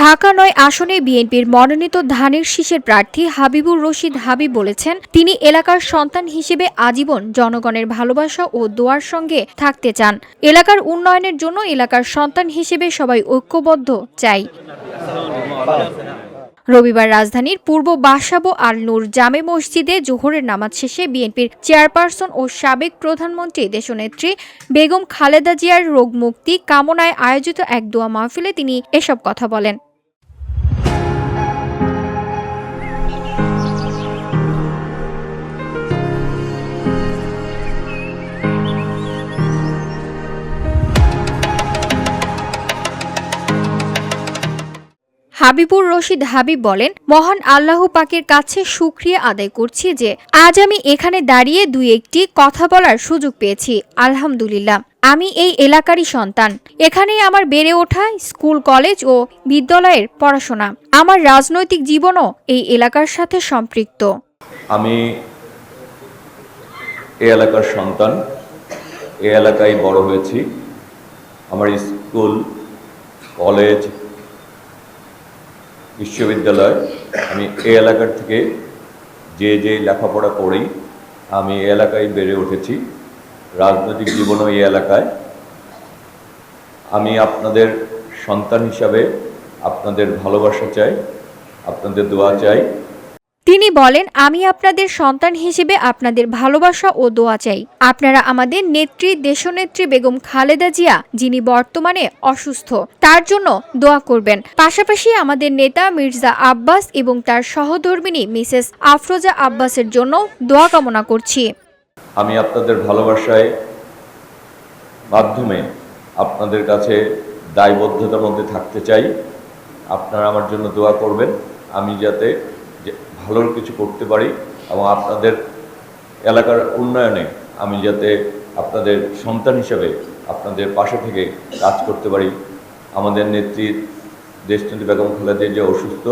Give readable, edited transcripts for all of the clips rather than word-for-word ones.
ঢাকা ৯ আসনে বিএনপির মনোনীত ধানের শীষের প্রার্থী হাবিবুর রশিদ হাবিব বলেছেন, তিনি এলাকার সন্তান হিসেবে আজীবন জনগণের ভালোবাসা ও দোয়ার সঙ্গে থাকতে চান। এলাকার উন্নয়নের জন্য এলাকার সন্তান হিসেবে সবাই ঐক্যবদ্ধ চাই। রবিবার রাজধানীর পূর্ব বাসাবো আল নূর জামে মসজিদে জোহরের নামাজ শেষে বিএনপির চেয়ারপারসন ও সাবেক প্রধানমন্ত্রী দেশনেত্রী বেগম খালেদা জিয়ার রোগমুক্তি কামনায় আয়োজিত এক দোয়া মাহফিলে তিনি এসব কথা বলেন। হাবিবুর রশিদ হাবিব বলেন, মহান আল্লাহ পাকের কাছে শুকরিয়া আদায় করছি যে আজ আমি এখানে দাঁড়িয়ে দুই একটি কথা বলার সুযোগ পেয়েছি। আলহামদুলিল্লাহ। আমি এই এলাকারই সন্তান। এখানেই আমার বেড়ে ওঠা, স্কুল, কলেজ ও বিদ্যালয়ের পড়াশোনা। আমার রাজনৈতিক জীবনও এই এলাকার সাথে সম্পৃক্ত। আমি এই এলাকার সন্তান, এই এলাকায় বড় হয়েছি। আমার স্কুল, কলেজ, বিশ্ববিদ্যালয়, আমি এই এলাকার থেকে যে লেখাপড়া করি, আমি এই এলাকায় বেড়ে উঠেছি। রাজনৈতিক জীবনও এই এলাকায়। আমি আপনাদের সন্তান হিসাবে আপনাদের ভালোবাসা চাই, আপনাদের দোয়া চাই। তিনি বলেন, আমি আপনাদের সন্তান হিসেবে আপনাদের ভালোবাসা ও দোয়া চাই। আপনারা আমাদের নেত্রী দেশনেত্রী বেগম খালেদা জিয়া, যিনি বর্তমানে অসুস্থ, তার জন্য দোয়া করবেন। পাশাপাশি আমাদের নেতা মির্জা আব্বাস এবং তার সহধর্মিণী মিসেস আফরোজা আব্বাসের জন্য দোয়া কামনা করছি। আমি আপনাদের ভালোবাসায় মাধ্যমে আপনাদের কাছে দায়বদ্ধতার মধ্যে থাকতে চাই। আপনারা আমার জন্য দোয়া করবেন, আমি যাতে ভালো কিছু করতে পারি এবং আপনাদের এলাকার উন্নয়নে আমি যাতে আপনাদের সন্তান হিসেবে আপনাদের পাশে থেকে কাজ করতে পারি। আমাদের নেত্রী দেশনেত্রী বেগম খালেদা জিয়া অসুস্থ,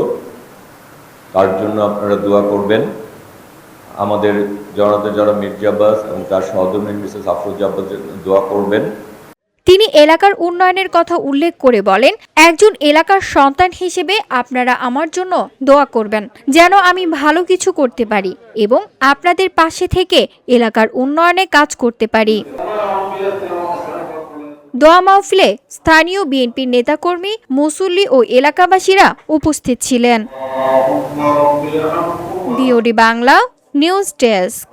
তার জন্য আপনারা দোয়া করবেন। আমাদের জনতা যারা মির্জা আব্বাস এবং তার সহধর্মিণী মিসেস আফরোজা আব্বাসের দোয়া করবেন। তিনি এলাকার উন্নয়নের কথা উল্লেখ করে বলেন, একজন এলাকার সন্তান হিসেবে আপনারা আমার জন্য দোয়া করবেন, যেন আমি ভালো কিছু করতে পারি এবং আপনাদের পাশে থেকে এলাকার উন্নয়নে কাজ করতে পারি। দোয়া মাহফিলে স্থানীয় বিএনপির নেতাকর্মী, মুসল্লি ও এলাকাবাসীরা উপস্থিত ছিলেন। BOD Bangla news desk.